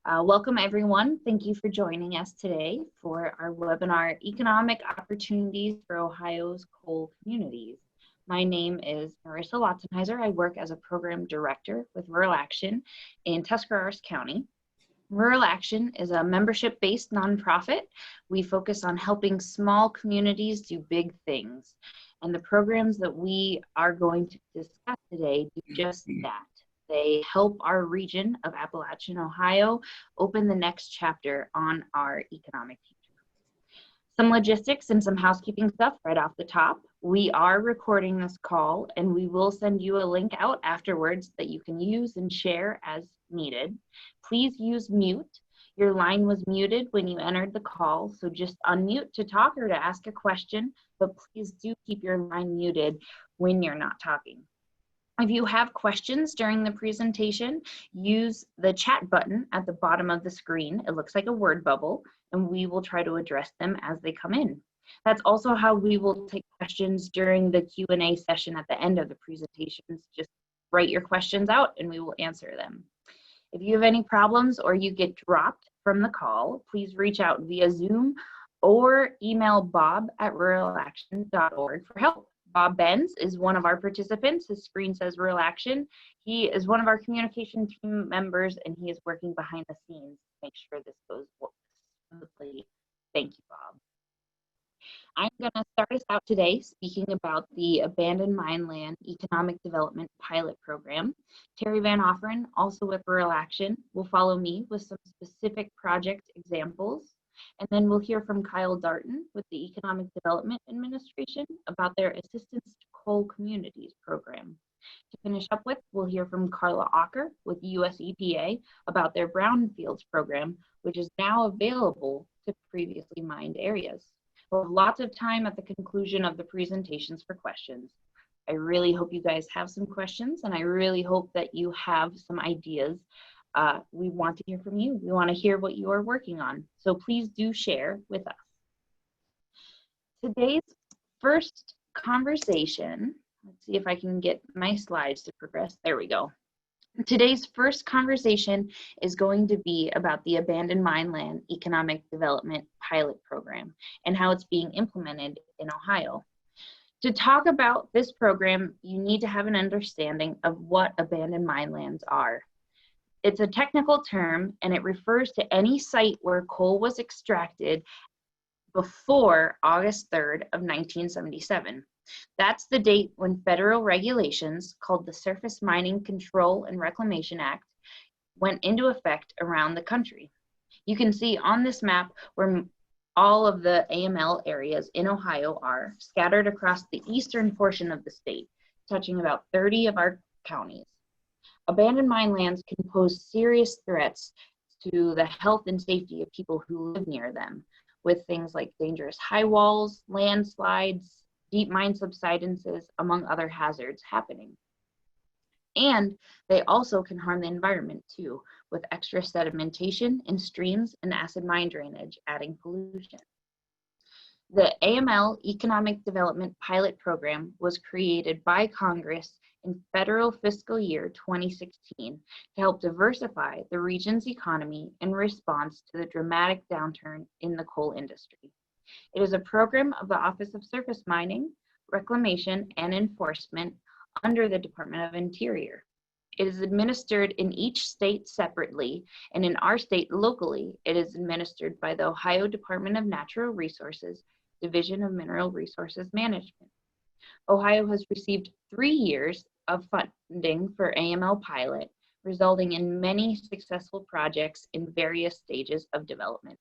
Welcome everyone. Thank you for joining us today for our webinar, Economic Opportunities for Ohio's Coal Communities. My name is Marissa Wattenheiser. I work as a program director with Rural Action in Tuscarawas County. Rural Action is a membership-based nonprofit. We focus on helping small communities do big things. And the programs that we are going to discuss today do just that. They help our region of Appalachian, Ohio, open the next chapter on our economic future. Some logistics and some housekeeping stuff right off the top. We are recording this call and we will send you a link out afterwards that you can use and share as needed. Please use mute. Your line was muted when you entered the call, so just unmute to talk or to ask a question, but please do keep your line muted when you're not talking. If you have questions during the presentation, use the chat button at the bottom of the screen. It looks like a word bubble, and we will try to address them as they come in. That's also how we will take questions during the Q&A session at the end of the presentations. Just write your questions out and we will answer them. If you have any problems or you get dropped from the call, please reach out via Zoom or email bob@ruralaction.org for help. Bob Benz is one of our participants. His screen says Rural Action. He is one of our communication team members and he is working behind the scenes to make sure this goes smoothly. Thank you, Bob. I'm going to start us out today speaking about the Abandoned Mine Land Economic Development Pilot Program. Terry Van Offeren, also with Rural Action, will follow me with some specific project examples. And then we'll hear from Kyle Darton with the Economic Development Administration about their Assistance to Coal Communities program. To finish up with, we'll hear from Carla Ocker with US EPA about their Brownfields program, which is now available to previously mined areas. We'll have lots of time at the conclusion of the presentations for questions. I really hope you guys have some questions and I really hope that you have some ideas. We want to hear from you. We want to hear what you are working on. So please do share with us. Today's first conversation, let's see if I can get my slides to progress. There we go. Today's first conversation is going to be about the Abandoned Mine Land Economic Development Pilot Program and how it's being implemented in Ohio. To talk about this program, you need to have an understanding of what abandoned mine lands are. It's a technical term and it refers to any site where coal was extracted before August 3rd of 1977. That's the date when federal regulations called the Surface Mining Control and Reclamation Act went into effect around the country. You can see on this map where all of the AML areas in Ohio are scattered across the eastern portion of the state, touching about 30 of our counties. Abandoned mine lands can pose serious threats to the health and safety of people who live near them, with things like dangerous high walls, landslides, deep mine subsidences, among other hazards happening. And they also can harm the environment too, with extra sedimentation in streams and acid mine drainage, adding pollution. The AML Economic Development Pilot Program was created by Congress in federal fiscal year 2016 to help diversify the region's economy in response to the dramatic downturn in the coal industry. It is a program of the Office of Surface Mining, Reclamation, and Enforcement under the Department of Interior. It is administered in each state separately, and in our state locally, it is administered by the Ohio Department of Natural Resources, Division of Mineral Resources Management. Ohio has received 3 years of funding for AML pilot, resulting in many successful projects in various stages of development.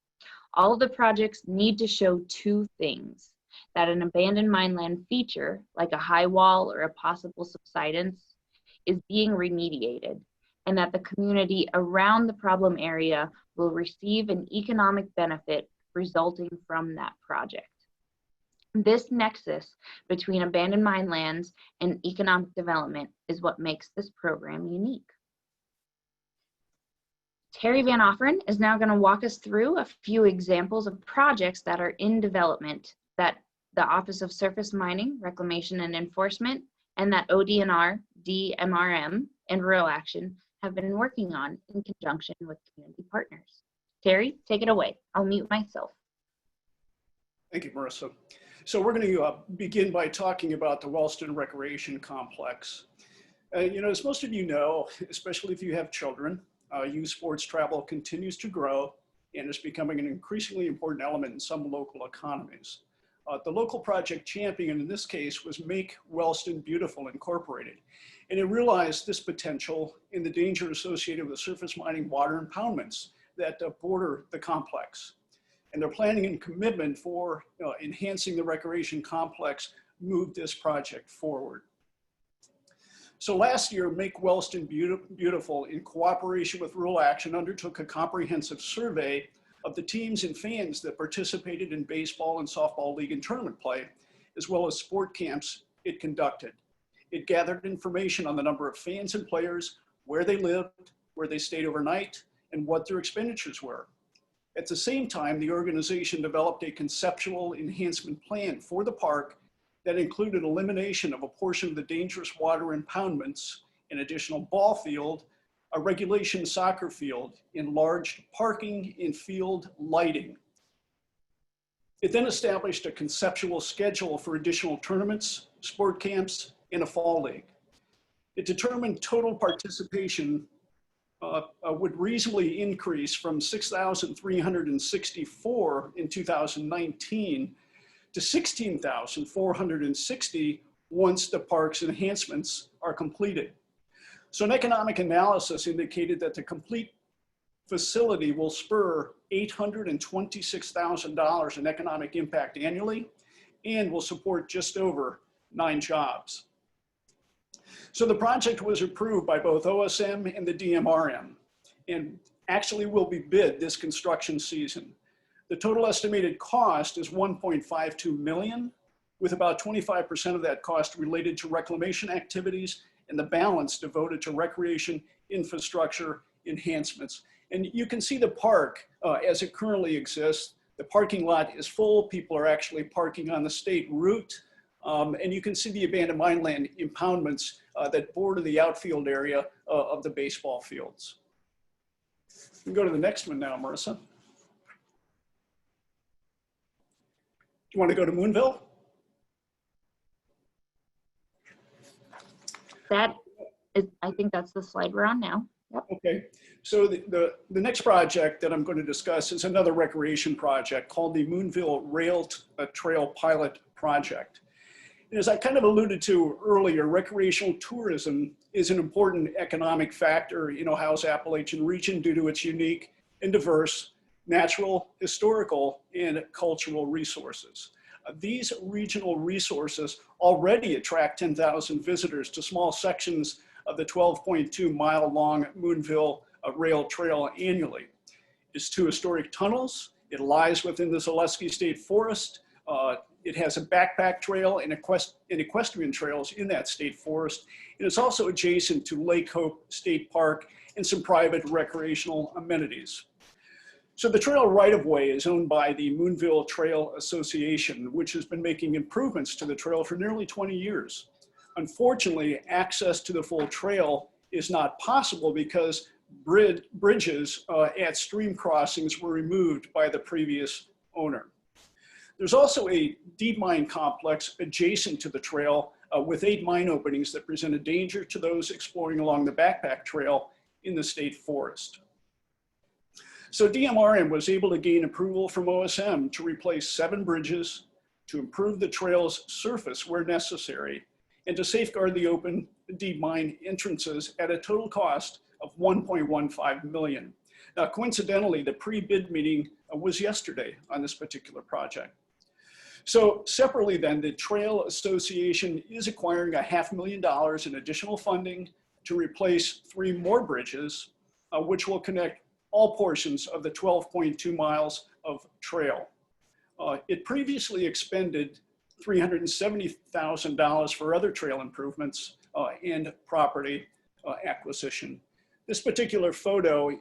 All of the projects need to show 2 things: that an abandoned mine land feature, like a high wall or a possible subsidence, is being remediated, and that the community around the problem area will receive an economic benefit resulting from that project. This nexus between abandoned mine lands and economic development is what makes this program unique. Terry Van Offeren is now going to walk us through a few examples of projects that are in development that the Office of Surface Mining, Reclamation, and Enforcement, and that ODNR, DMRM, and Rural Action have been working on in conjunction with community partners. Terry, take it away. I'll mute myself. Thank you, Marissa. So we're going to begin by talking about the Wellston Recreation Complex. As most of you know, especially if you have children, youth sports travel continues to grow and is becoming an increasingly important element in some local economies. The local project champion in this case was Make Wellston Beautiful Incorporated, and it realized this potential in the danger associated with surface mining water impoundments that border the complex. And their planning and commitment for enhancing the recreation complex moved this project forward. So last year, Make Wellston Beautiful, in cooperation with Rural Action, undertook a comprehensive survey of the teams and fans that participated in baseball and softball league and tournament play, as well as sport camps it conducted. It gathered information on the number of fans and players, where they lived, where they stayed overnight, and what their expenditures were. At the same time, the organization developed a conceptual enhancement plan for the park that included elimination of a portion of the dangerous water impoundments, an additional ball field, a regulation soccer field, enlarged parking and field lighting. It then established a conceptual schedule for additional tournaments, sport camps, and a fall league. It determined total participation would reasonably increase from 6,364 in 2019 to 16,460 once the park's enhancements are completed. So an economic analysis indicated that the complete facility will spur $826,000 in economic impact annually and will support just over 9 jobs. So the project was approved by both OSM and the DMRM, and actually will be bid this construction season. The total estimated cost is $1.52 million, with about 25% of that cost related to reclamation activities and the balance devoted to recreation infrastructure enhancements. And you can see the park as it currently exists. The parking lot is full. People are actually parking on the state route. And you can see the abandoned mine land impoundments that border the outfield area of the baseball fields. We can go to the next one now, Marissa. Do you want to go to Moonville? That is, I think that's the slide we're on now. Yep. Okay, so the next project that I'm going to discuss is another recreation project called the Moonville Rail Trail Pilot Project. And as I kind of alluded to earlier, recreational tourism is an important economic factor in Ohio's Appalachian region due to its unique and diverse natural, historical, and cultural resources. These regional resources already attract 10,000 visitors to small sections of the 12.2-mile-long Moonville Rail Trail annually. It's 2 historic tunnels. It lies within the Zaleski State Forest. It has a backpack trail and equestrian trails in that state forest. And it's also adjacent to Lake Hope State Park and some private recreational amenities. So the trail right-of-way is owned by the Moonville Trail Association, which has been making improvements to the trail for nearly 20 years. Unfortunately, access to the full trail is not possible because bridges at stream crossings were removed by the previous owner. There's also a deep mine complex adjacent to the trail with 8 mine openings that present a danger to those exploring along the backpack trail in the state forest. So DMRM was able to gain approval from OSM to replace 7 bridges, to improve the trail's surface where necessary, and to safeguard the open deep mine entrances at a total cost of $1.15 million. Now, coincidentally, the pre-bid meeting was yesterday on this particular project. So separately then, the Trail Association is acquiring $500,000 in additional funding to replace 3 more bridges, which will connect all portions of the 12.2 miles of trail. It previously expended $370,000 for other trail improvements and property acquisition. This particular photo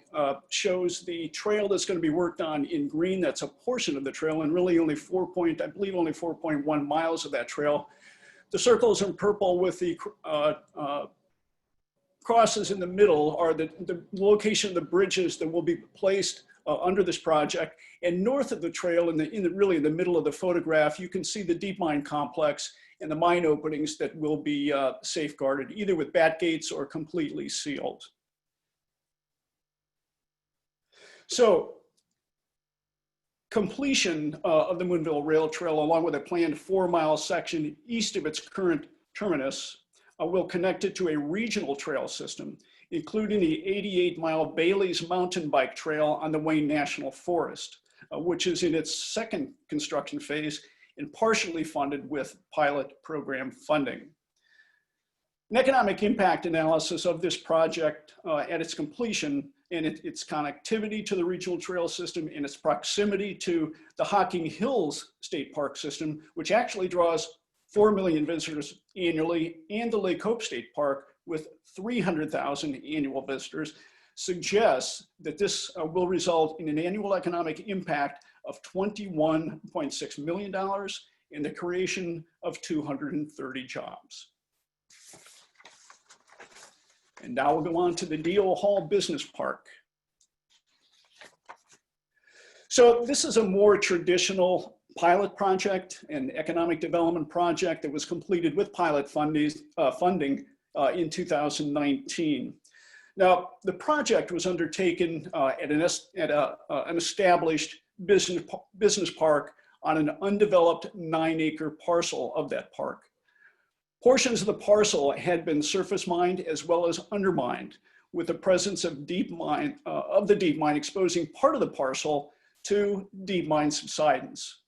shows the trail that's going to be worked on in green. That's a portion of the trail, and really only I believe only 4.1 miles of that trail. The circles in purple with the crosses in the middle are the location of the bridges that will be placed under this project. And north of the trail, really in the middle of the photograph, you can see the deep mine complex and the mine openings that will be safeguarded, either with bat gates or completely sealed. So completion of the Moonville Rail Trail, along with a planned 4-mile section east of its current terminus, will connect it to a regional trail system, including the 88-mile Bailey's Mountain Bike Trail on the Wayne National Forest, which is in its second construction phase and partially funded with pilot program funding. An economic impact analysis of this project at its completion and its connectivity to the regional trail system and its proximity to the Hocking Hills State Park system, which actually draws 4 million visitors annually, and the Lake Hope State Park with 300,000 annual visitors, suggests that this will result in an annual economic impact of $21.6 million and the creation of 230 jobs. And now we'll go on to the D.O. Hall Business Park. So this is a more traditional pilot project, an economic development project that was completed with pilot funding in 2019. Now, the project was undertaken at an established business park on an undeveloped 9-acre parcel of that park. Portions of the parcel had been surface mined as well as undermined, with the presence of the deep mine exposing part of the parcel to deep mine subsidence.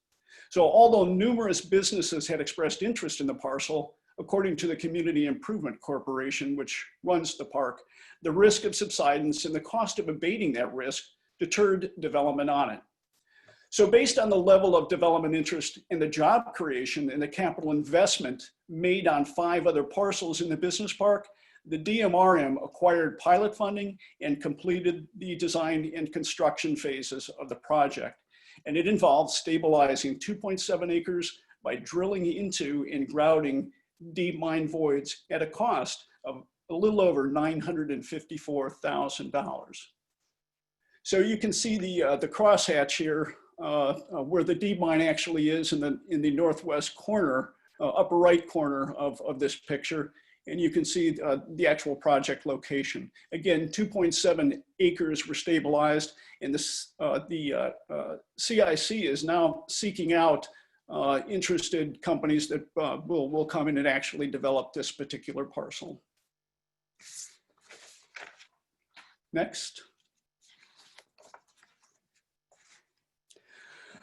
So although numerous businesses had expressed interest in the parcel, according to the Community Improvement Corporation, which runs the park, the risk of subsidence and the cost of abating that risk deterred development on it. So based on the level of development interest and the job creation and the capital investment made on 5 other parcels in the business park, the DMRM acquired pilot funding and completed the design and construction phases of the project. And it involved stabilizing 2.7 acres by drilling into and grouting deep mine voids at a cost of a little over $954,000. So you can see the crosshatch here where the deep mine actually is in the northwest corner, upper right corner of this picture. And you can see the actual project location. Again, 2.7 acres were stabilized, and the CIC is now seeking out interested companies that will come in and actually develop this particular parcel. Next.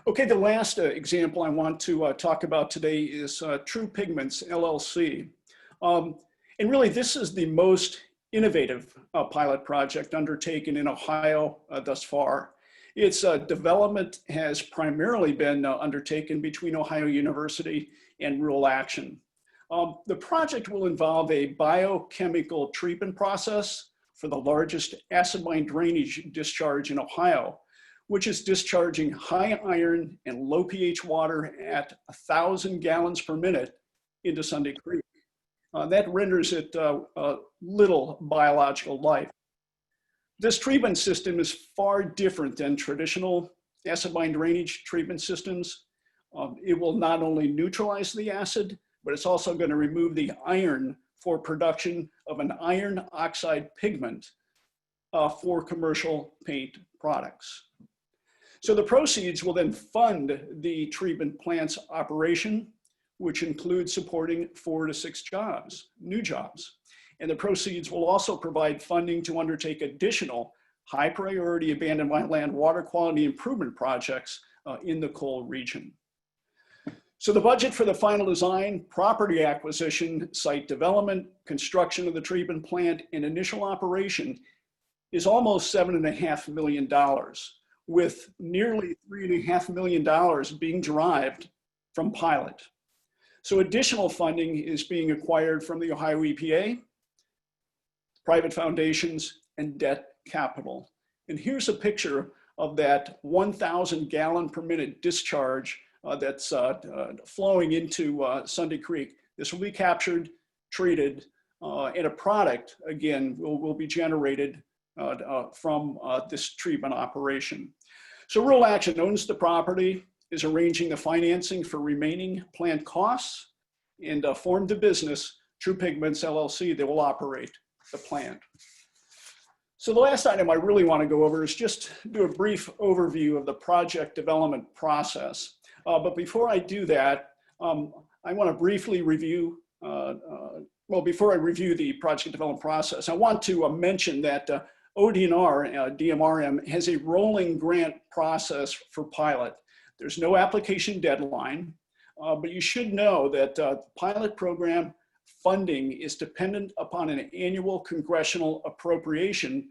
Okay, the last example I want to talk about today is True Pigments, LLC. And really, this is the most innovative pilot project undertaken in Ohio thus far. Its development has primarily been undertaken between Ohio University and Rural Action. The project will involve a biochemical treatment process for the largest acid mine drainage discharge in Ohio, which is discharging high iron and low pH water at 1,000 gallons per minute into Sunday Creek. That renders it little biological life. This treatment system is far different than traditional acid mine drainage treatment systems. It will not only neutralize the acid, but it's also going to remove the iron for production of an iron oxide pigment for commercial paint products. So the proceeds will then fund the treatment plant's operation, which includes supporting 4 to 6 jobs, new jobs. And the proceeds will also provide funding to undertake additional high priority abandoned mine land water quality improvement projects in the coal region. So the budget for the final design, property acquisition, site development, construction of the treatment plant, and initial operation is almost $7.5 million, with nearly $3.5 million being derived from pilot. So additional funding is being acquired from the Ohio EPA, private foundations, and debt capital. And here's a picture of that 1,000 gallon per minute discharge that's flowing into Sunday Creek. This will be captured, treated, and a product, again, will be generated from this treatment operation. So Rural Action owns the property, is arranging the financing for remaining plant costs, and formed a business, True Pigments LLC, that will operate the plant. So the last item I really want to go over is just do a brief overview of the project development process. But before I do that, I want to briefly review, well, before I review the project development process, I want to mention that ODNR, DMRM, has a rolling grant process for pilot. There's no application deadline, but you should know that pilot program funding is dependent upon an annual congressional appropriation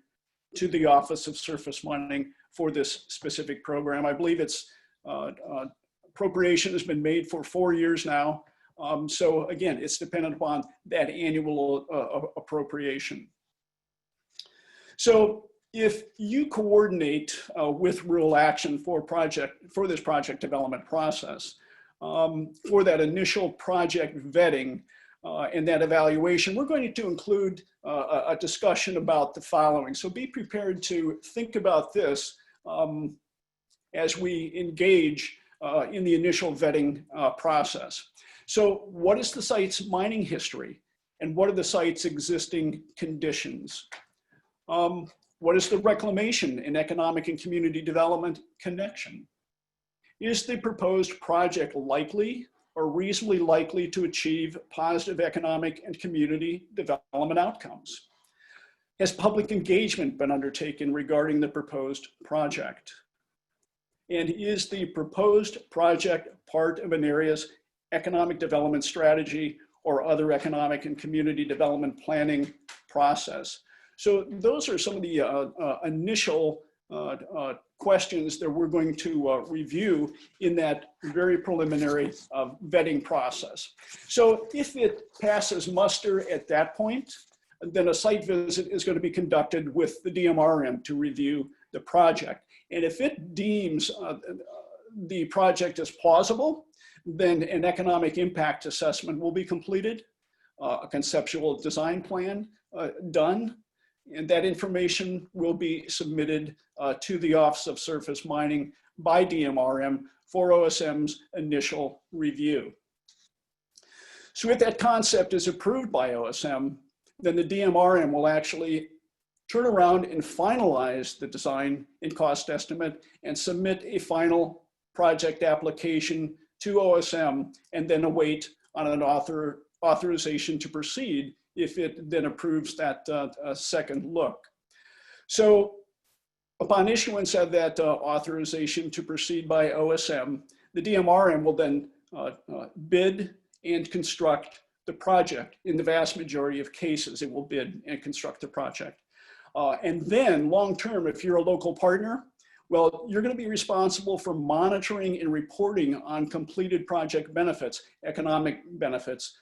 to the Office of Surface Mining for this specific program. I believe its appropriation has been made for 4 years now. So again, it's dependent upon that annual appropriation. So if you coordinate with Rural Action for this project development process, for that initial project vetting and that evaluation, we're going to include a discussion about the following. So be prepared to think about this as we engage in the initial vetting process. So what is the site's mining history? And what are the site's existing conditions? What is the reclamation and economic and community development connection? Is the proposed project likely or reasonably likely to achieve positive economic and community development outcomes? Has public engagement been undertaken regarding the proposed project? And is the proposed project part of an area's economic development strategy or other economic and community development planning process? So those are some of the initial questions that we're going to review in that very preliminary vetting process. So if it passes muster at that point, then a site visit is going to be conducted with the DMRM to review the project. And if it deems the project as plausible, then an economic impact assessment will be completed, a conceptual design plan done, and that information will be submitted to the Office of Surface Mining by DMRM for OSM's initial review. So if that concept is approved by OSM, then the DMRM will actually turn around and finalize the design and cost estimate and submit a final project application to OSM and then await on an authorization to proceed if it then approves that second look. So upon issuance of that authorization to proceed by OSM, the DMRM will then bid and construct the project. In the vast majority of cases, it will bid and construct the project. And then long-term, if you're a local partner, well, you're going to be responsible for monitoring and reporting on completed project benefits, economic benefits,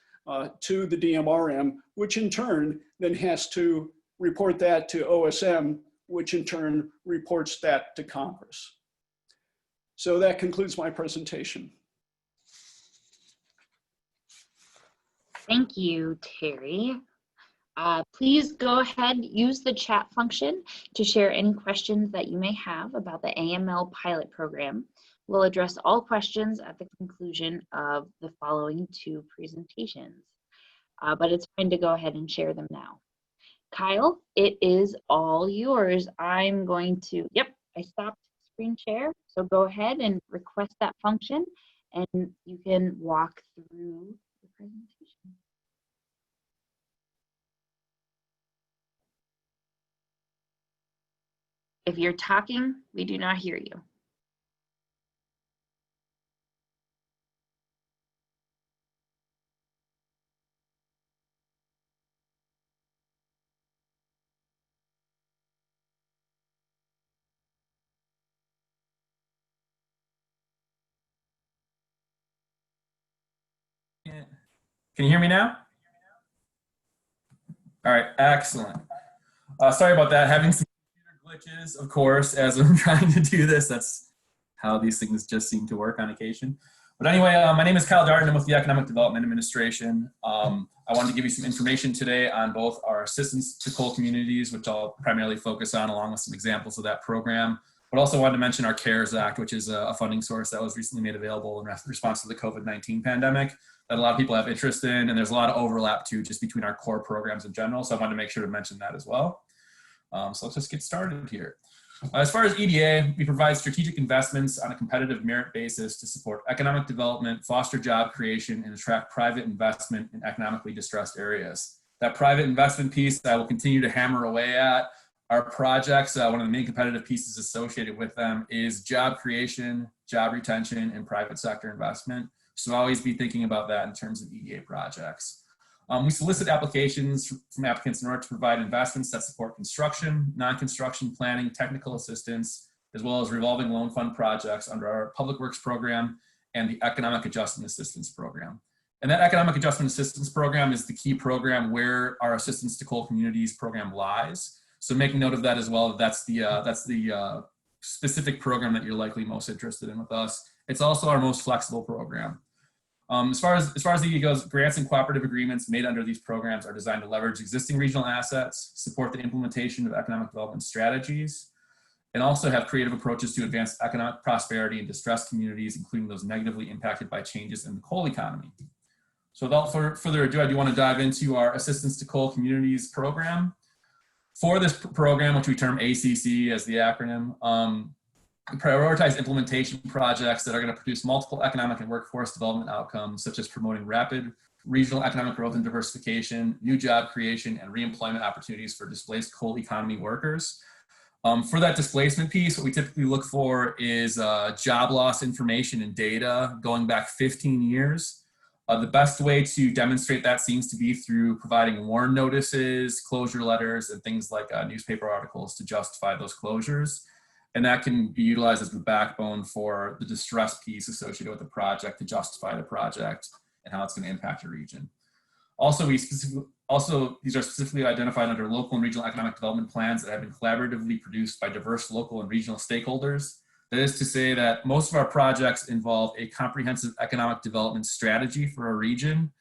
to the DMRM, which in turn then has to report that to OSM, which in turn reports that to Congress. So that concludes my presentation. Thank you, Terry. Please go ahead, use the chat function to share any questions that you may have about the AML pilot program. We'll address all questions at the conclusion of the following two presentations, but it's fine to go ahead and share them now. Kyle, it is all yours. I'm going to, yep, I stopped screen share, so go ahead and request that function and you can walk through the presentation. If you're talking, we do not hear you. Can you hear me now? All right, excellent. Sorry about that. Having some computer glitches, of course, as I'm trying to do this. That's how these things just seem to work on occasion. But anyway, my name is Kyle Darden. I'm with the Economic Development Administration. I wanted to give you some information today on both our assistance to coal communities, which I'll primarily focus on along with some examples of that program, but also wanted to mention our CARES Act, which is a funding source that was recently made available in response to the COVID-19 pandemic that a lot of people have interest in, and there's a lot of overlap too, just between our core programs in general. So I wanted to make sure to mention that as well. So let's just get started here. As far as EDA, we provide strategic investments on a competitive merit basis to support economic development, foster job creation, and attract private investment in economically distressed areas. That private investment piece I will continue to hammer away at. Our projects, one of the main competitive pieces associated with them is job creation, job retention, and private sector investment. So always be thinking about that in terms of EDA projects. We solicit applications from applicants in order to provide investments that support construction, non-construction planning, technical assistance, as well as revolving loan fund projects under our Public Works program and the Economic Adjustment Assistance Program. And that Economic Adjustment Assistance Program is the key program where our Assistance to Coal Communities program lies. So making note of that as well, that's the specific program that you're likely most interested in with us. It's also our most flexible program. As far as EDA goes, grants and cooperative agreements made under these programs are designed to leverage existing regional assets, support the implementation of economic development strategies, and also have creative approaches to advance economic prosperity in distressed communities, including those negatively impacted by changes in the coal economy. So without further ado, I do want to dive into our Assistance to Coal Communities program. For this program, which we term ACC as the acronym, prioritize implementation projects that are going to produce multiple economic and workforce development outcomes, such as promoting rapid regional economic growth and diversification, new job creation, and reemployment opportunities for displaced coal economy workers. For that displacement piece, what we typically look for is job loss information and data going back 15 years. The best way to demonstrate that seems to be through providing warn notices, closure letters, and things like newspaper articles to justify those closures. And that can be utilized as the backbone for the distress piece associated with the project to justify the project and how it's going to impact your region. Also, these are specifically identified under local and regional economic development plans that have been collaboratively produced by diverse local and regional stakeholders. That is to say that most of our projects involve a comprehensive economic development strategy for our region.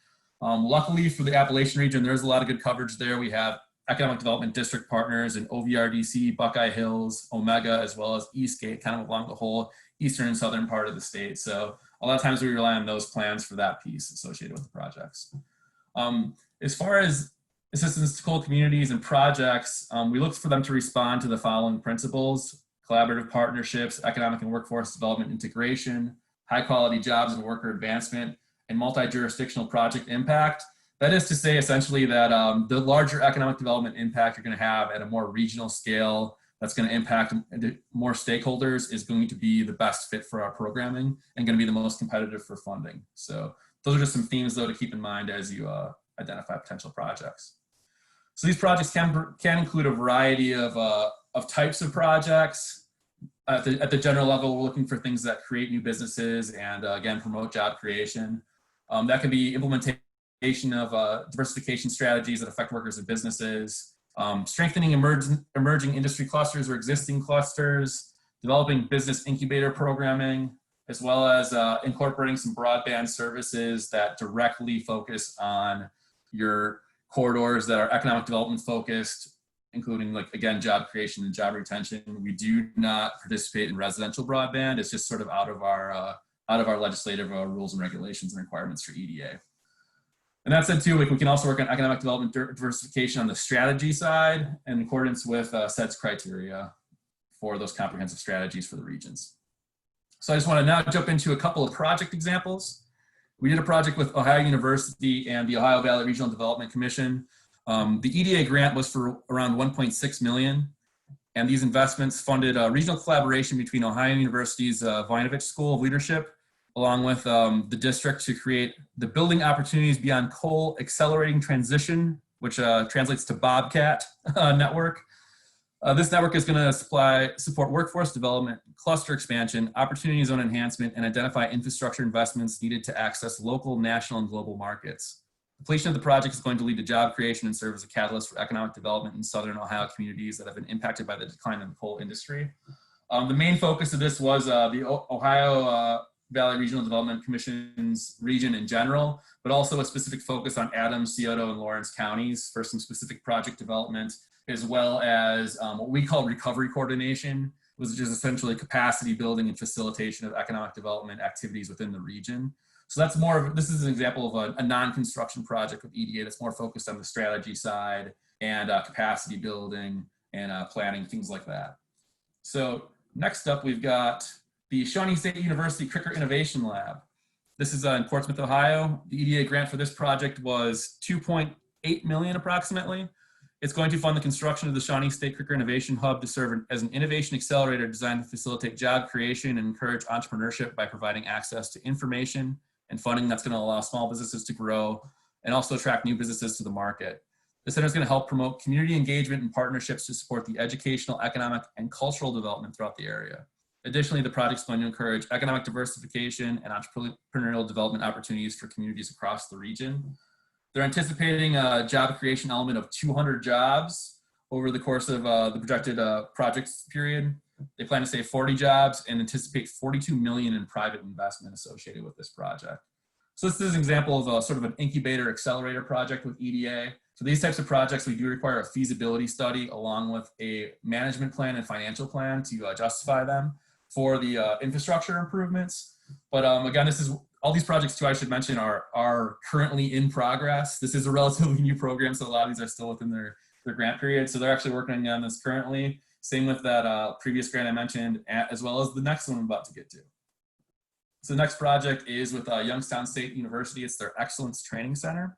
Luckily for the Appalachian region, there's a lot of good coverage there. We have economic development district partners in OVRDC, Buckeye Hills, Omega, as well as Eastgate, kind of along the whole eastern and southern part of the state. So a lot of times we rely on those plans for that piece associated with the projects. As far as assistance to coal communities and projects, we look for them to respond to the following principles: collaborative partnerships, economic and workforce development integration, high quality jobs and worker advancement, and multi-jurisdictional project impact. That is to say, essentially, that the larger economic development impact you're going to have at a more regional scale that's going to impact more stakeholders is going to be the best fit for our programming and going to be the most competitive for funding. So those are just some themes, though, to keep in mind as you identify potential projects. So these projects can include a variety of types of projects. At the general level, we're looking for things that create new businesses and, again, promote job creation. That can be implementation of diversification strategies that affect workers and businesses, strengthening emerging industry clusters or existing clusters, developing business incubator programming, as well as incorporating some broadband services that directly focus on your corridors that are economic development focused, including, like, again, job creation and job retention. We do not participate in residential broadband. It's just sort of out of our legislative rules and regulations and requirements for EDA. And that said, too, we can also work on economic development diversification on the strategy side in accordance with SEDS criteria for those comprehensive strategies for the regions. So I just want to now jump into a couple of project examples. We did a project with Ohio University and the Ohio Valley Regional Development Commission. The EDA grant was for around $1.6 million. And these investments funded a regional collaboration between Ohio University's Voinovich School of Leadership, along with the district, to create the Building Opportunities Beyond Coal Accelerating Transition, which translates to Bobcat network. This network is going to support workforce development, cluster expansion, opportunity zone enhancement, and identify infrastructure investments needed to access local, national, and global markets. Completion of the project is going to lead to job creation and serve as a catalyst for economic development in Southern Ohio communities that have been impacted by the decline in the coal industry. The main focus of this was the Ohio Valley Regional Development Commission's region in general, but also a specific focus on Adams, Scioto, and Lawrence counties for some specific project development, as well as what we call recovery coordination, which is essentially capacity building and facilitation of economic development activities within the region. So that's more of, this is an example of a non-construction project with EDA that's more focused on the strategy side and capacity building and planning, things like that. So next up, we've got the Shawnee State University Cricker Innovation Lab. This is in Portsmouth, Ohio. The EDA grant for this project was $2.8 million approximately. It's going to fund the construction of the Shawnee State Cricker Innovation Hub to serve as an innovation accelerator designed to facilitate job creation and encourage entrepreneurship by providing access to information and funding that's going to allow small businesses to grow and also attract new businesses to the market. The center is going to help promote community engagement and partnerships to support the educational, economic, and cultural development throughout the area. Additionally, the project is going to encourage economic diversification and entrepreneurial development opportunities for communities across the region. They're anticipating a job creation element of 200 jobs over the course of the projected project period. They plan to save 40 jobs and anticipate $42 million in private investment associated with this project. So this is an example of a sort of an incubator accelerator project with EDA. For these types of projects, we do require a feasibility study along with a management plan and financial plan to justify them for the infrastructure improvements. But again, this is all these projects too, I should mention, are currently in progress. This is a relatively new program, so a lot of these are still within their grant period. So they're actually working on this currently. Same with that previous grant I mentioned, as well as the next one I'm about to get to. So the next project is with Youngstown State University. It's their Excellence Training Center.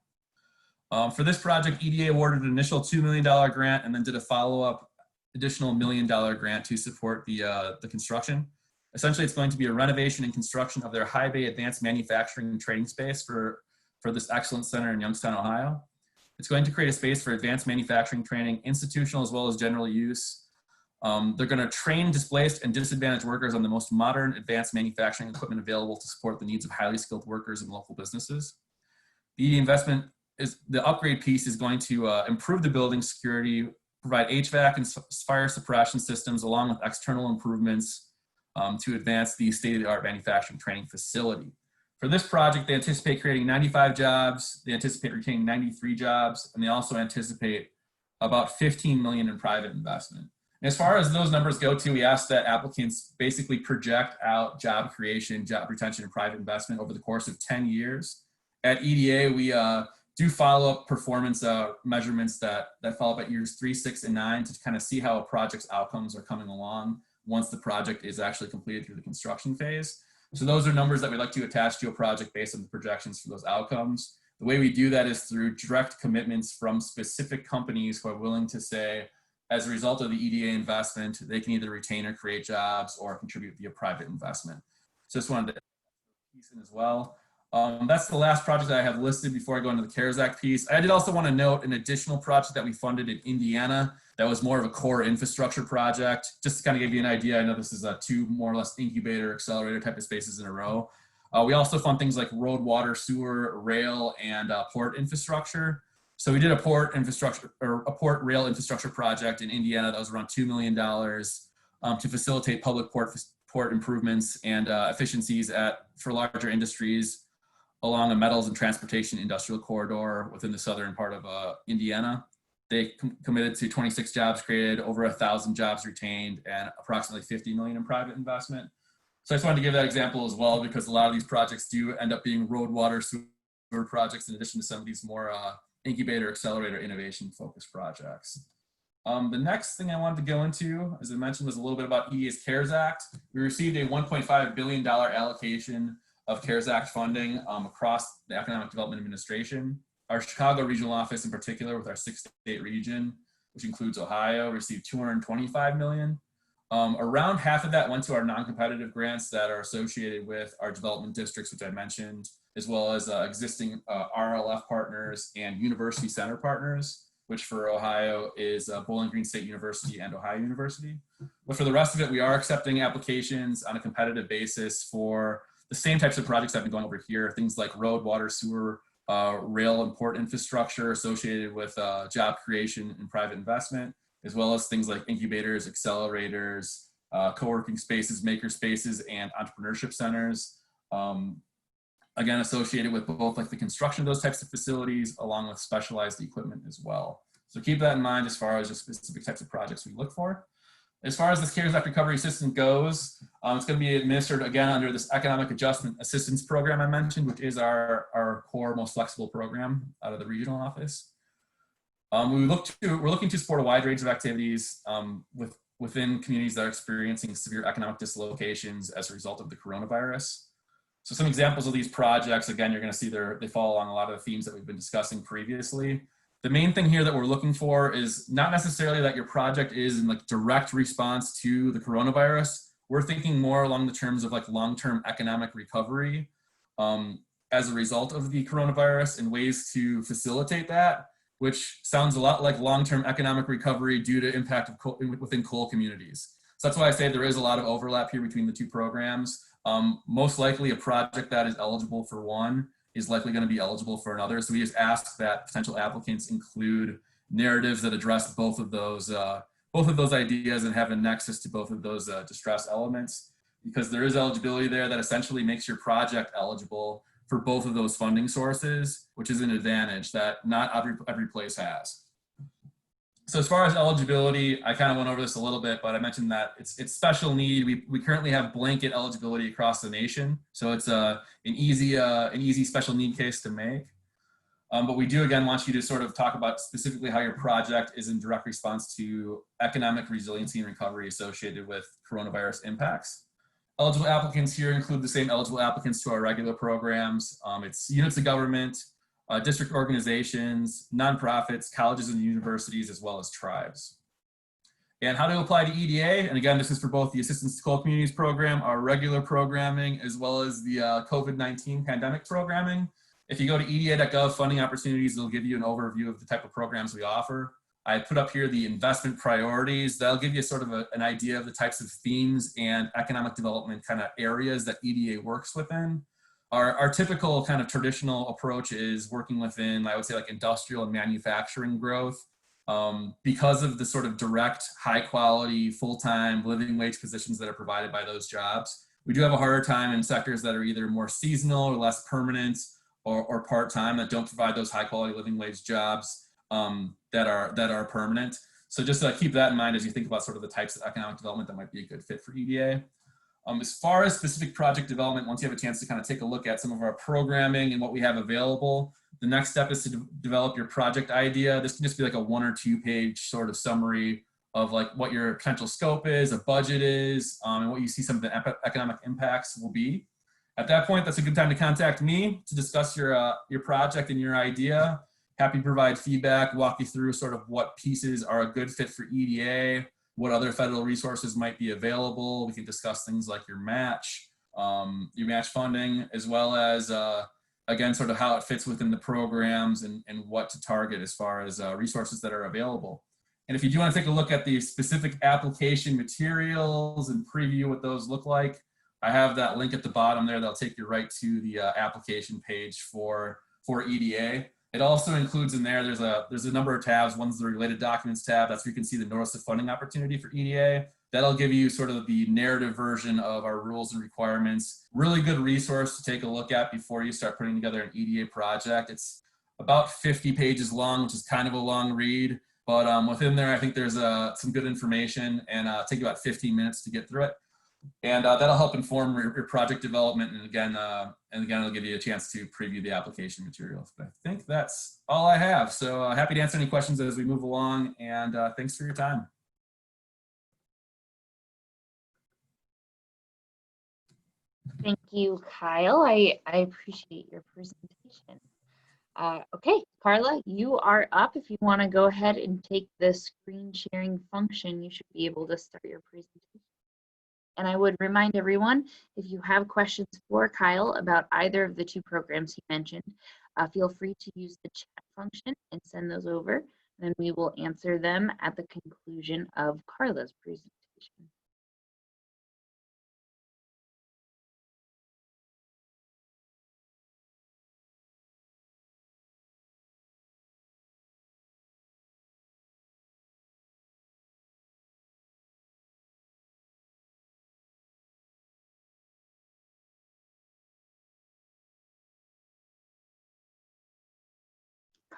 For this project, EDA awarded an initial $2 million grant and then did a follow-up additional $1 million grant to support the construction. Essentially, it's going to be a renovation and construction of their high bay advanced manufacturing and training space for this Excellence Center in Youngstown, Ohio. It's going to create a space for advanced manufacturing training, institutional as well as general use. They're going to train displaced and disadvantaged workers on the most modern advanced manufacturing equipment available to support the needs of highly skilled workers and local businesses. The investment is, the upgrade piece is going to improve the building security, provide HVAC and fire suppression systems along with external improvements to advance the state-of-the-art manufacturing training facility. For this project, they anticipate creating 95 jobs, they anticipate retaining 93 jobs, and they also anticipate about 15 million in private investment. And as far as those numbers go too, we asked that applicants basically project out job creation, job retention, and private investment over the course of 10 years. At EDA, we do follow up performance measurements that follow up at years 3, 6, and 9 to kind of see how a project's outcomes are coming along once the project is actually completed through the construction phase. So those are numbers that we like to attach to a project based on the projections for those outcomes. The way we do that is through direct commitments from specific companies who are willing to say, as a result of the EDA investment, they can either retain or create jobs or contribute via private investment. So just wanted to piece in as well. That's the last project that I have listed before I go into the CARES Act piece. I did also want to note an additional project that we funded in Indiana that was more of a core infrastructure project. Just to kind of give you an idea, I know this is two more or less incubator, accelerator type of spaces in a row. We also fund things like road, water, sewer, rail, and port infrastructure. So we did a port infrastructure or a port rail infrastructure project in Indiana that was around $2 million to facilitate public port improvements and efficiencies for larger industries along a metals and transportation industrial corridor within the southern part of Indiana. They committed to 26 jobs created, over 1,000 jobs retained, and approximately 50 million in private investment. So I just wanted to give that example as well, because a lot of these projects do end up being road, water, sewer projects, in addition to some of these more incubator, accelerator, innovation focused projects. The next thing I wanted to go into, as I mentioned, was a little bit about EDA's CARES Act. We received a $1.5 billion allocation of CARES Act funding across the Economic Development Administration. Our Chicago regional office in particular, with our 6-state region, which includes Ohio, received $225 million. Around half of that went to our non-competitive grants that are associated with our development districts, which I mentioned, as well as existing RLF partners and university center partners, which for Ohio is Bowling Green State University and Ohio University. But for the rest of it, we are accepting applications on a competitive basis for the same types of projects I've been going over here, things like road, water, sewer, rail and port infrastructure associated with job creation and private investment, as well as things like incubators, accelerators, co-working spaces, maker spaces, and entrepreneurship centers. Again, associated with both like the construction of those types of facilities along with specialized equipment as well. So keep that in mind as far as the specific types of projects we look for. As far as this CARES Act recovery assistance goes, it's going to be administered again under this economic adjustment assistance program I mentioned, which is our core, most flexible program out of the regional office. We're looking to support a wide range of activities within communities that are experiencing severe economic dislocations as a result of the coronavirus. So some examples of these projects, again, you're going to see they fall along a lot of the themes that we've been discussing previously. The main thing here that we're looking for is not necessarily that your project is in like direct response to the coronavirus. We're thinking more along the terms of like long-term economic recovery as a result of the coronavirus and ways to facilitate that, which sounds a lot like long-term economic recovery due to impact of within coal communities. So that's why I say there is a lot of overlap here between the two programs. Most likely a project that is eligible for one is likely going to be eligible for another. So we just ask that potential applicants include narratives that address both of those ideas and have a nexus to both of those distress elements, because there is eligibility there that essentially makes your project eligible for both of those funding sources, which is an advantage that not every place has. So as far as eligibility, I kind of went over this a little bit, but I mentioned that it's special need. We currently have blanket eligibility across the nation. So it's an easy special need case to make. But we do, again, want you to sort of talk about specifically how your project is in direct response to economic resiliency and recovery associated with coronavirus impacts. Eligible applicants here include the same eligible applicants to our regular programs. It's units of government, district organizations, nonprofits, colleges and universities, as well as tribes. And how to apply to EDA, and again, this is for both the Assistance to Coal Communities program, our regular programming, as well as the COVID-19 pandemic programming. If you go to eda.gov funding opportunities, it'll give you an overview of the type of programs we offer. I put up here the investment priorities. That'll give you sort of an idea of the types of themes and economic development kind of areas that EDA works within. Our typical kind of traditional approach is working within, I would say, like industrial and manufacturing growth. Because of the sort of direct, high quality, full-time living wage positions that are provided by those jobs, we do have a harder time in sectors that are either more seasonal or less permanent or part-time that don't provide those high quality living wage jobs that are permanent. So just keep that in mind as you think about sort of the types of economic development that might be a good fit for EDA. As far as specific project development, once you have a chance to kind of take a look at some of our programming and what we have available, the next step is to develop your project idea. This can just be like a 1 or 2 page sort of summary of like what your potential scope is, a budget is, and what you see some of the economic impacts will be. At that point, that's a good time to contact me to discuss your project and your idea. Happy to provide feedback, walk you through sort of what pieces are a good fit for EDA, what other federal resources might be available. We can discuss things like your match funding, as well as, again, sort of how it fits within the programs and what to target as far as resources that are available. And if you do want to take a look at the specific application materials and preview what those look like, I have that link at the bottom there that'll take you right to the application page for EDA. It also includes in there, there's a number of tabs. One's the related documents tab. That's where you can see the notice of funding opportunity for EDA. That'll give you sort of the narrative version of our rules and requirements. Really good resource to take a look at before you start putting together an EDA project. It's about 50 pages long, which is kind of a long read. But within there, I think there's some good information, and take you about 15 minutes to get through it. And that'll help inform your project development. And again, it'll give you a chance to preview the application materials. But I think that's all I have. So happy to answer any questions as we move along. And thanks for your time. Thank you, Kyle. I appreciate your presentation. Okay, Carla, you are up. If you want to go ahead and take the screen sharing function, you should be able to start your presentation. And I would remind everyone, if you have questions for Kyle about either of the 2 programs he mentioned, feel free to use the chat function and send those over, and then we will answer them at the conclusion of Carla's presentation.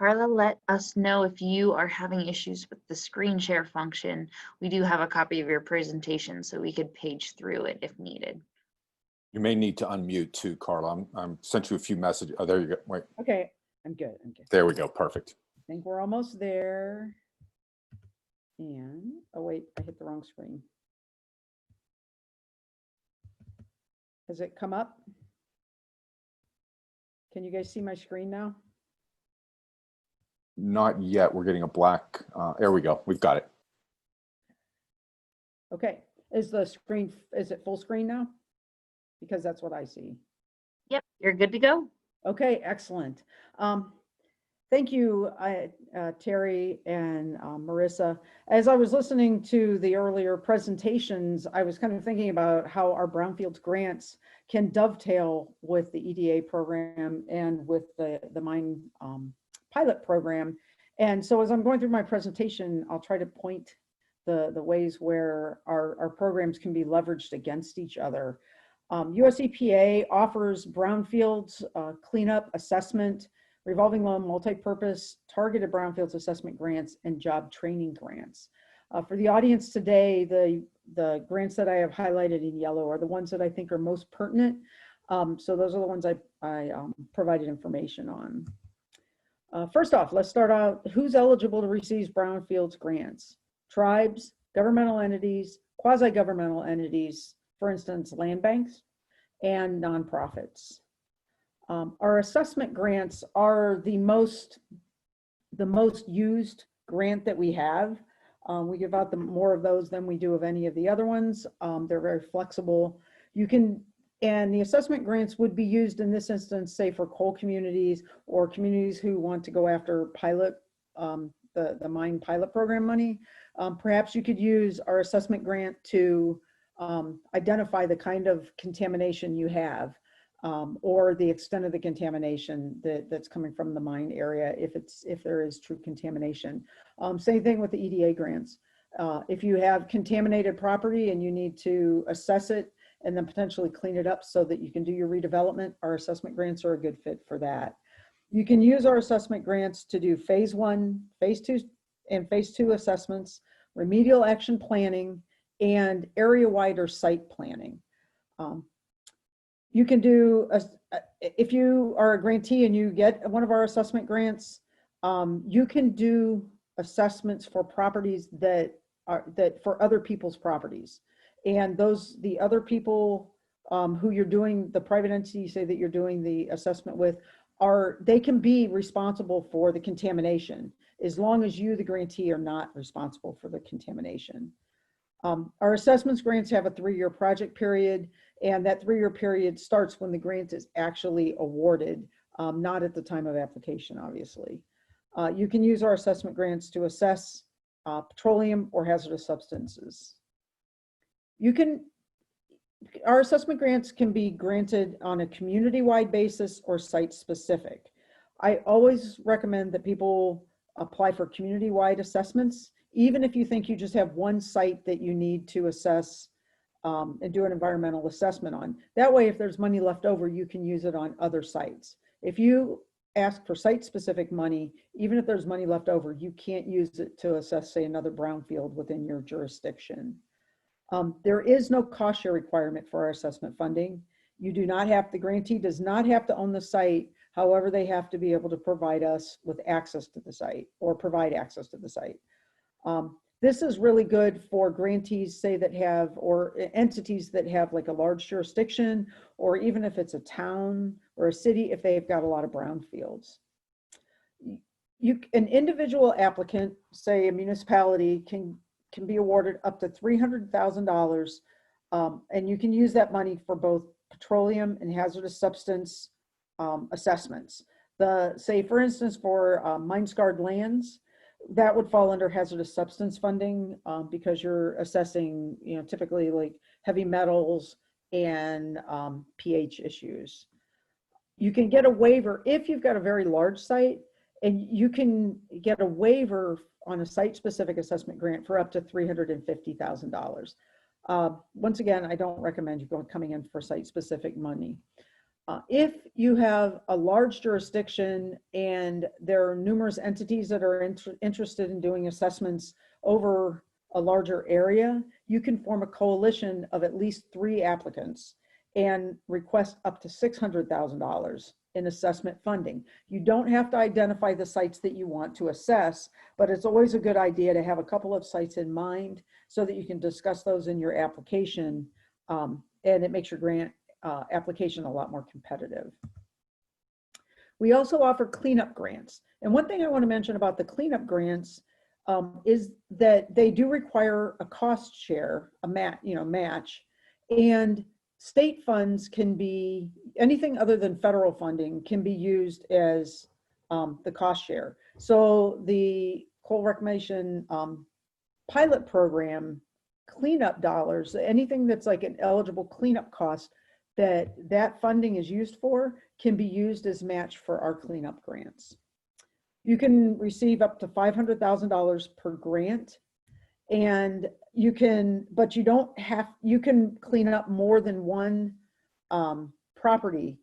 Carla, let us know if you are having issues with the screen share function. We do have a copy of your presentation, so we could page through it if needed. You may need to unmute too, Carla. I'm sent you a few messages. Oh, there you go. Wait, Okay, I'm good. I'm good. there we go. Perfect. I think we're almost there. And, oh wait, I hit the wrong screen. Has it come up? Can you guys see my screen now? Not yet. We're getting a black. There we go. We've got it. Okay, is the screen, is it full screen now? Because that's what I see. Yep, you're good to go. Okay, excellent. Thank you, Terry and Marissa. As I was listening to the earlier presentations, I was kind of thinking about how our Brownfields grants can dovetail with the EDA program and with the mine pilot program. And so as I'm going through my presentation, I'll try to point the ways where our programs can be leveraged against each other. US EPA offers brownfields cleanup assessment, revolving loan, multi-purpose, targeted brownfields assessment grants, and job training grants. For the audience today, the grants that I have highlighted in yellow are the ones that I think are most pertinent. So those are the ones I provided information on. First off, let's start out, who's eligible to receive brownfields grants? Tribes, governmental entities, quasi-governmental entities, for instance, land banks, and nonprofits. Our assessment grants are the most used grant that we have. We give out more of those than we do of any of the other ones. They're very flexible. And the assessment grants would be used in this instance, say for coal communities or communities who want to go after pilot, the mine pilot program money. Perhaps you could use our assessment grant to identify the kind of contamination you have, or the extent of the contamination that's coming from the mine area, if there is true contamination. Same thing with the EDA grants. If you have contaminated property and you need to assess it and then potentially clean it up so that you can do your redevelopment, our assessment grants are a good fit for that. You can use our assessment grants to do phase 1, phase 2, and phase 2 assessments, remedial action planning, and area-wide or site planning. You can do, if you are a grantee and you get one of our assessment grants, you can do assessments for properties that for other people's properties. And the other people who you're doing, the private entity you say that you're doing the assessment with, they can be responsible for the contamination as long as you, the grantee, are not responsible for the contamination. Our assessments grants have a 3-year project period, and that 3-year period starts when the grant is actually awarded, not at the time of application, obviously. You can use our assessment grants to assess petroleum or hazardous substances. Our assessment grants can be granted on a community-wide basis or site-specific. I always recommend that people apply for community-wide assessments, even if you think you just have one site that you need to assess and do an environmental assessment on. That way, if there's money left over, you can use it on other sites. If you ask for site-specific money, even if there's money left over, you can't use it to assess, say, another brownfield within your jurisdiction. There is no cost share requirement for our assessment funding. You do not have, the grantee does not have to own the site. However, they have to be able to provide us with access to the site or provide access to the site. This is really good for grantees, say, that have, or entities that have like a large jurisdiction, or even if it's a town or a city, if they've got a lot of brownfields. An individual applicant, say a municipality, can be awarded up to $300,000, and you can use that money for both petroleum and hazardous substance assessments. Say, for instance, for mine-scarred lands, that would fall under hazardous substance funding because you're assessing, typically like heavy metals and pH issues. You can get a waiver if you've got a very large site, and you can get a waiver on a site-specific assessment grant for up to $350,000. Once again, I don't recommend you coming in for site-specific money. If you have a large jurisdiction and there are numerous entities that are interested in doing assessments over a larger area, you can form a coalition of at least 3 applicants and request up to $600,000 in assessment funding. You don't have to identify the sites that you want to assess, but it's always a good idea to have a couple of sites in mind so that you can discuss those in your application, and it makes your grant application a lot more competitive. We also offer cleanup grants. And one thing I want to mention about the cleanup grants is that they do require a cost share, a match, and state funds can be, anything other than federal funding can be used as the cost share. So the Coal Reclamation pilot program cleanup dollars, anything that's like an eligible cleanup cost that funding is used for, can be used as match for our cleanup grants. You can receive up to $500,000 per grant, and you can, but you don't have, you can clean up more than one property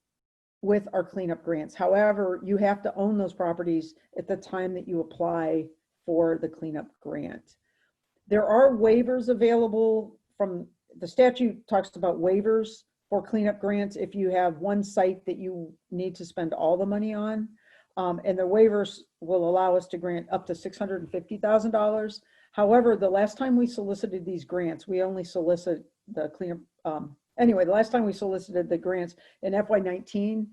with our cleanup grants. However, you have to own those properties at the time that you apply for the cleanup grant. There are waivers available from the statute, talks about waivers for cleanup grants if you have one site that you need to spend all the money on. And the waivers will allow us to grant up to $650,000. However, the last time we solicited these grants, we only solicit the cleanup. Anyway, the last time we solicited the grants in FY19,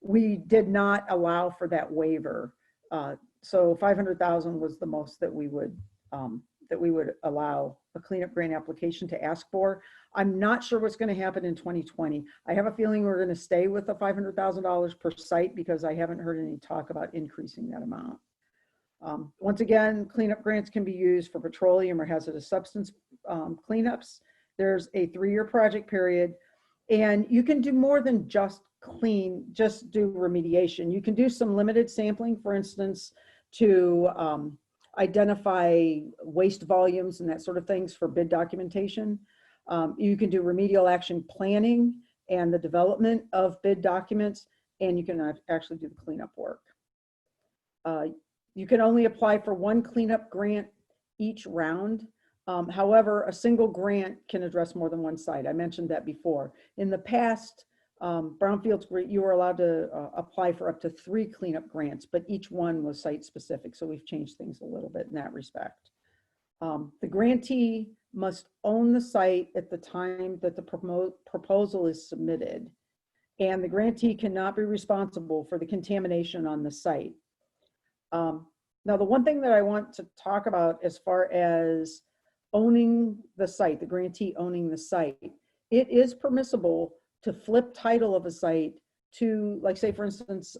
we did not allow for that waiver. So 500,000 was the most that we would allow a cleanup grant application to ask for. I'm not sure what's going to happen in 2020. I have a feeling we're going to stay with the $500,000 per site because I haven't heard any talk about increasing that amount. Once again, cleanup grants can be used for petroleum or hazardous substance cleanups. There's a 3-year project period, and you can do more than just do remediation. You can do some limited sampling, for instance, to identify waste volumes and that sort of things for bid documentation. You can do remedial action planning and the development of bid documents, and you can actually do the cleanup work. You can only apply for 1 cleanup grant each round. However, a single grant can address more than one site. I mentioned that before. In the past, brownfields, you were allowed to apply for up to 3 cleanup grants, but each one was site specific. So we've changed things a little bit in that respect. The grantee must own the site at the time that the proposal is submitted, and the grantee cannot be responsible for the contamination on the site. Now, the one thing that I want to talk about as far as owning the site, the grantee owning the site, it is permissible to flip title of a site to, like, say, for instance,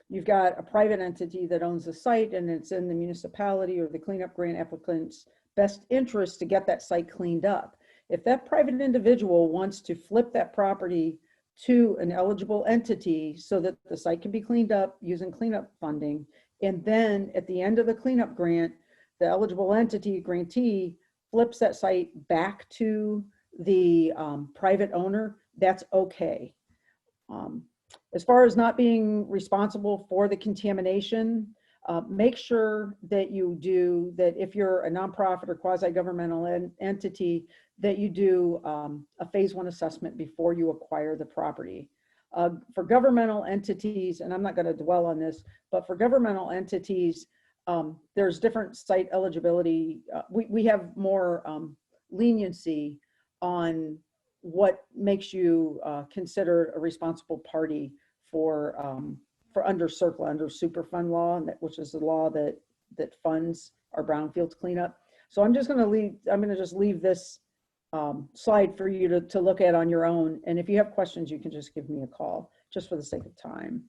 you've got a private entity that owns the site and it's in the municipality or the cleanup grant applicant's best interest to get that site cleaned up. If that private individual wants to flip that property to an eligible entity so that the site can be cleaned up using cleanup funding, and then at the end of the cleanup grant, the eligible entity, grantee, flips that site back to the private owner, that's okay. As far as not being responsible for the contamination, make sure that you do that. If you're a nonprofit or quasi-governmental entity, that you do a phase 1 assessment before you acquire the property. For governmental entities, and I'm not going to dwell on this, but for governmental entities, there's different site eligibility. We have more leniency on what makes you considered a responsible party for under CERCLA, under Superfund law, which is the law that funds our brownfields cleanup. So I'm just going to just leave this slide for you to look at on your own. And if you have questions, you can just give me a call, just for the sake of time.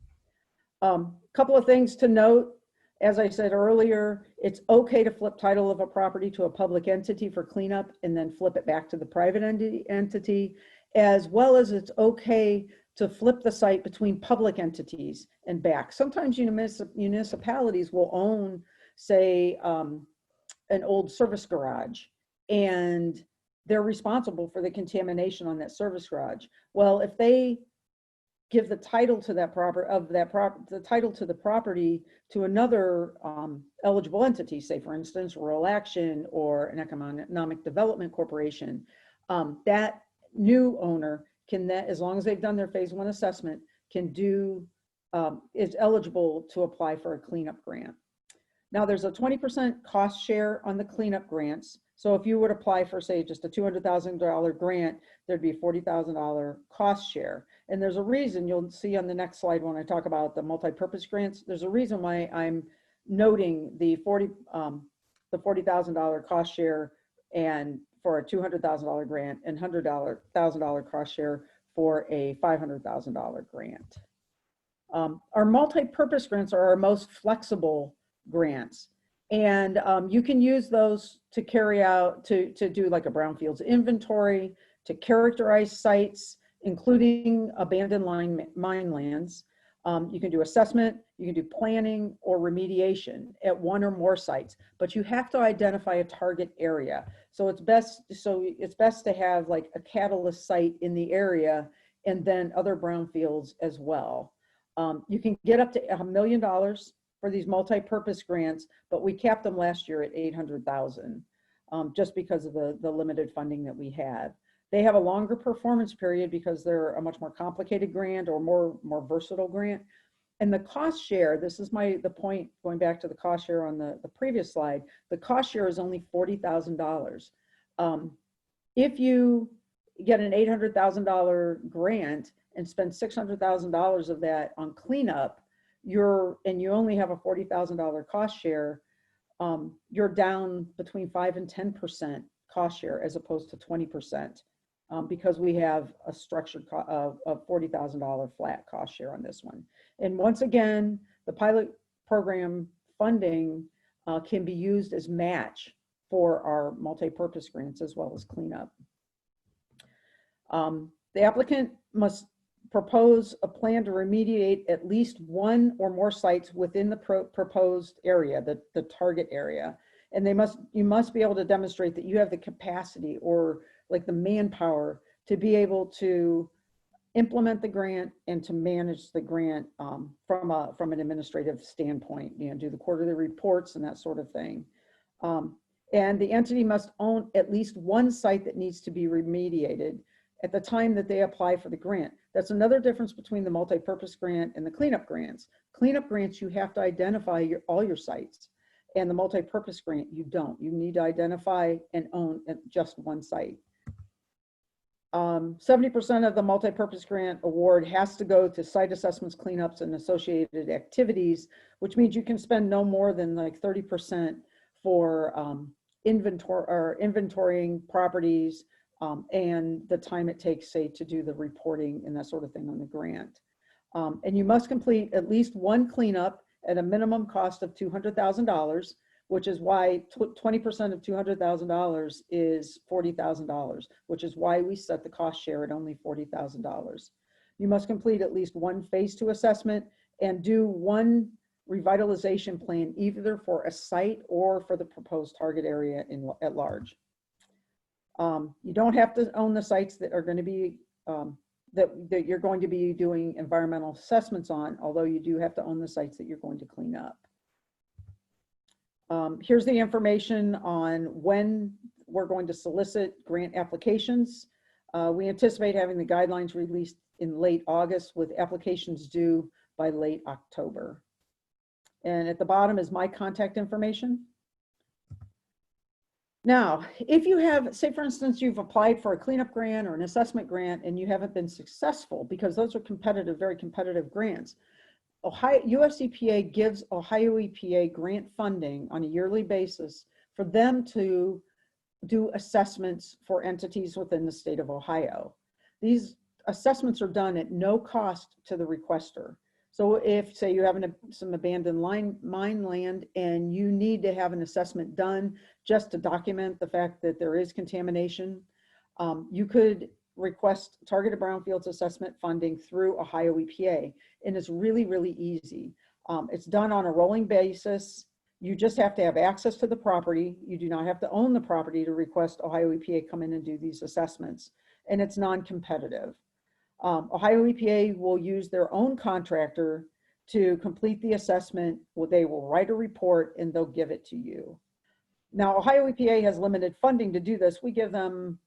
Couple of things to note. As I said earlier, it's okay to flip title of a property to a public entity for cleanup and then flip it back to the private entity, as well as it's okay to flip the site between public entities and back. Sometimes municipalities will own, say, an old service garage, and they're responsible for the contamination on that service garage. Well, if they give the title to that the title to the property to another eligible entity, say for instance, Rural Action or an Economic Development Corporation. That new owner can then, as long as they've done their phase 1 assessment, is eligible to apply for a cleanup grant. Now there's a 20% cost share on the cleanup grants. So if you would apply for, say, just a $200,000 grant, there'd be a $40,000 cost share. And there's a reason, you'll see on the next slide when I talk about the multi-purpose grants, there's a reason why I'm noting the $40,000 cost share and for a $200,000 grant and $100,000 cost share for a $500,000 grant. Our multi-purpose grants are our most flexible grants. And you can use those to carry out, to do like a brownfields inventory, to characterize sites, including abandoned mine lands. You can do assessment, you can do planning or remediation at one or more sites, but you have to identify a target area. So it's best to have like a catalyst site in the area and then other brownfields as well. You can get up to $1 million for these multi-purpose grants, but we capped them last year at 800,000, just because of the limited funding that we had. They have a longer performance period because they're a much more complicated grant or more versatile grant. And the cost share, this is the point, going back to the cost share on the previous slide, the cost share is only $40,000. If you get an $800,000 grant and spend $600,000 of that on cleanup, and you only have a $40,000 cost share, you're down between 5 and 10% cost share as opposed to 20%, because we have a structured $40,000 flat cost share on this one. And once again, the pilot program funding can be used as match for our multi-purpose grants as well as cleanup. The applicant must propose a plan to remediate at least one or more sites within the proposed area, the target area. And you must be able to demonstrate that you have the capacity or like the manpower to be able to implement the grant and to manage the grant from an administrative standpoint, do the quarterly reports and that sort of thing. And the entity must own at least one site that needs to be remediated at the time that they apply for the grant. That's another difference between the multi-purpose grant and the cleanup grants. Cleanup grants, you have to identify all your sites, and the multi-purpose grant, you don't. You need to identify and own just one site. 70% of the multi-purpose grant award has to go to site assessments, cleanups, and associated activities, which means you can spend no more than like 30% for inventorying properties, and the time it takes, say, to do the reporting and that sort of thing on the grant. And you must complete at least one cleanup at a minimum cost of $200,000, which is why 20% of $200,000 is $40,000, which is why we set the cost share at only $40,000. You must complete at least one phase 2 assessment and do one revitalization plan, either for a site or for the proposed target area at large. You don't have to own the sites that are going to be, that you're going to be doing environmental assessments on, although you do have to own the sites that you're going to clean up. Here's the information on when we're going to solicit grant applications. We anticipate having the guidelines released in late August with applications due by late October. And at the bottom is my contact information. Now, if you have, say for instance, you've applied for a cleanup grant or an assessment grant and you haven't been successful, because those are competitive, very competitive grants, US EPA gives Ohio EPA grant funding on a yearly basis for them to do assessments for entities within the state of Ohio. These assessments are done at no cost to the requester. So if, say, you have some abandoned mine land and you need to have an assessment done just to document the fact that there is contamination, you could request targeted brownfields assessment funding through Ohio EPA. And it's really, really easy. It's done on a rolling basis. You just have to have access to the property. You do not have to own the property to request Ohio EPA come in and do these assessments. And it's non-competitive. Ohio EPA will use their own contractor to complete the assessment. They will write a report and they'll give it to you. Now, Ohio EPA has limited funding to do this. We give them,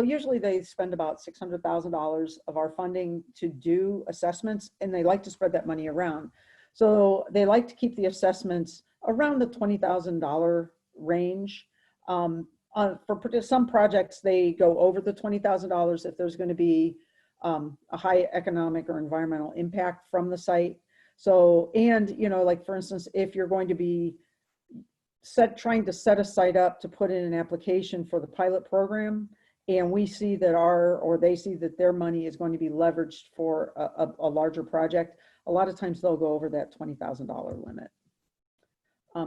usually they spend about $600,000 of our funding to do assessments, and they like to spread that money around. So they like to keep the assessments around the $20,000 range. For some projects, they go over the $20,000 if there's going to be a high economic or environmental impact from the site. So, and, you know, like for instance, if you're going to be trying to set a site up to put in an application for the pilot program, and we see that they see that their money is going to be leveraged for a larger project, a lot of times they'll go over that $20,000 limit.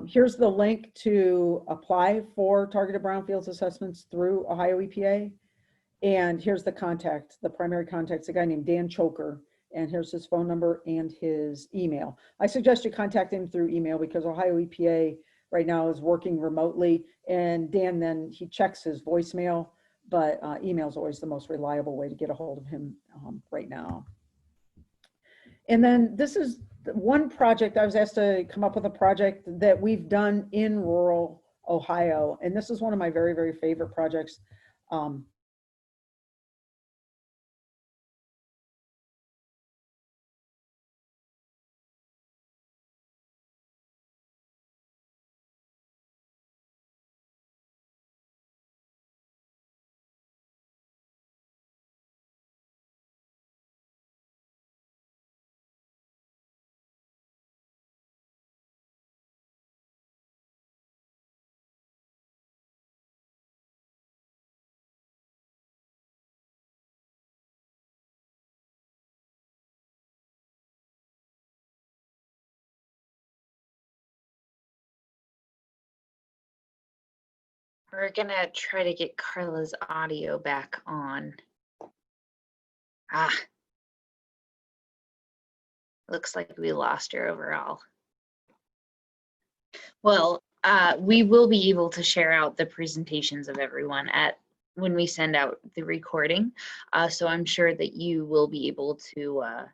Here's the link to apply for targeted brownfields assessments through Ohio EPA. And here's the primary contact's a guy named Dan Choker, and here's his phone number and his email. I suggest you contact him through email because Ohio EPA right now is working remotely, and Dan then he checks his voicemail, but email is always the most reliable way to get a hold of him right now. And then this is one project. I was asked to come up with a project that we've done in rural Ohio, and this is one of my very, very favorite projects. We're gonna try to get Carla's audio back on. Looks like we lost her overall. Well, we will be able to share out the presentations of everyone when we send out the recording. So I'm sure that you will be able to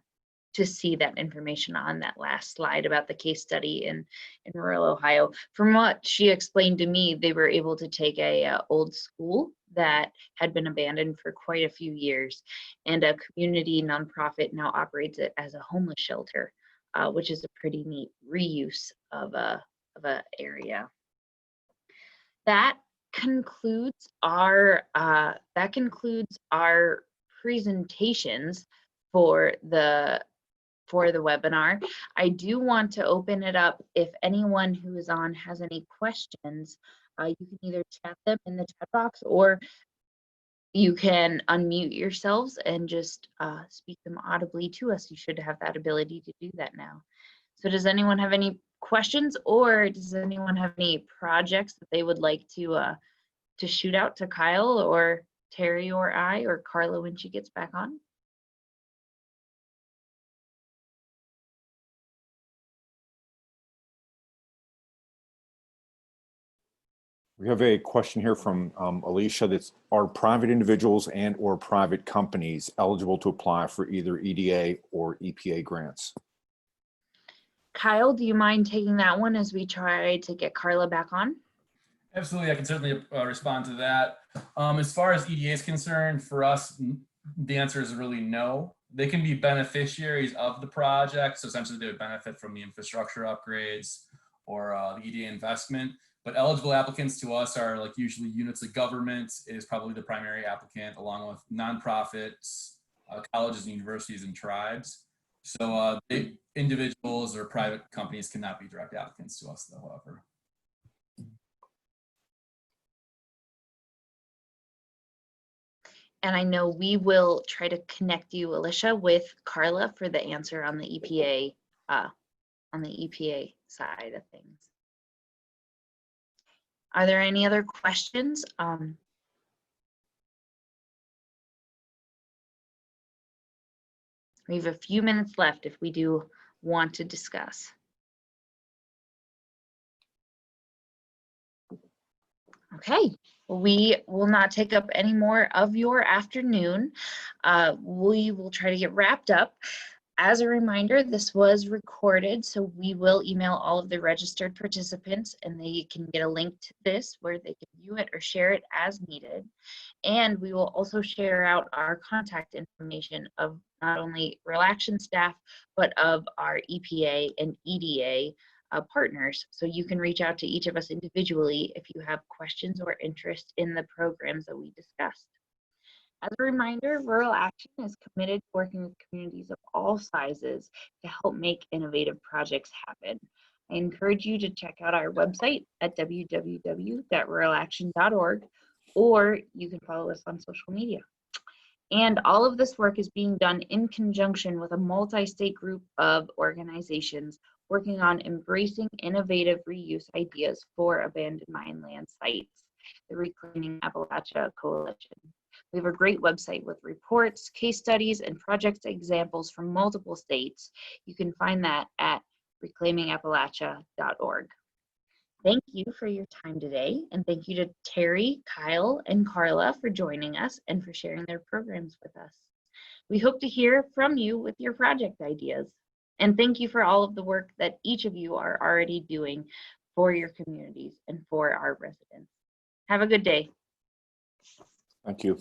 see that information on that last slide about the case study in rural Ohio. From what she explained to me, they were able to take a old school that had been abandoned for quite a few years, and a community nonprofit now operates it as a homeless shelter, which is a pretty neat reuse of a area. That concludes our presentations for the webinar. I do want to open it up. If anyone who is on has any questions, you can either chat them in the chat box, or you can unmute yourselves and just speak them audibly to us. You should have that ability to do that now. So does anyone have any questions, or does anyone have any projects that they would like to shoot out to Kyle or Terry or I or Carla when she gets back on? We have a question here from Alicia. That's, are private individuals and or private companies eligible to apply for either EDA or EPA grants? Kyle, do you mind taking that one as we try to get Carla back on? Absolutely, I can certainly respond to that. As far as EDA is concerned, for us, the answer is really no. They can be beneficiaries of the project, so essentially they would benefit from the infrastructure upgrades or the EDA investment. But eligible applicants to us are like usually units of government is probably the primary applicant, along with nonprofits, colleges and universities, and tribes. So individuals or private companies cannot be direct applicants to us, though, however. And I know we will try to connect you, Alicia, with Carla for the answer on the EPA side of things. Are there any other questions? We have a few minutes left if we do want to discuss. Okay, we will not take up any more of your afternoon. We will try to get wrapped up. As a reminder, this was recorded, so we will email all of the registered participants and they can get a link to this where they can view it or share it as needed. And we will also share out our contact information of not only Rail Action staff, but of our EPA and EDA partners. So you can reach out to each of us individually if you have questions or interest in the programs that we discussed. As a reminder, Rural Action is committed to working with communities of all sizes to help make innovative projects happen. I encourage you to check out our website at www.ruralaction.org, or you can follow us on social media. And all of this work is being done in conjunction with a multi-state group of organizations working on embracing innovative reuse ideas for abandoned mine land sites, the Reclaiming Appalachia Coalition. We have a great website with reports, case studies, and project examples from multiple states. You can find that at reclaimingappalachia.org. Thank you for your time today, and thank you to Terry, Kyle, and Carla for joining us and for sharing their programs with us. We hope to hear from you with your project ideas. And thank you for all of the work that each of you are already doing for your communities and for our residents. Have a good day. Thank you.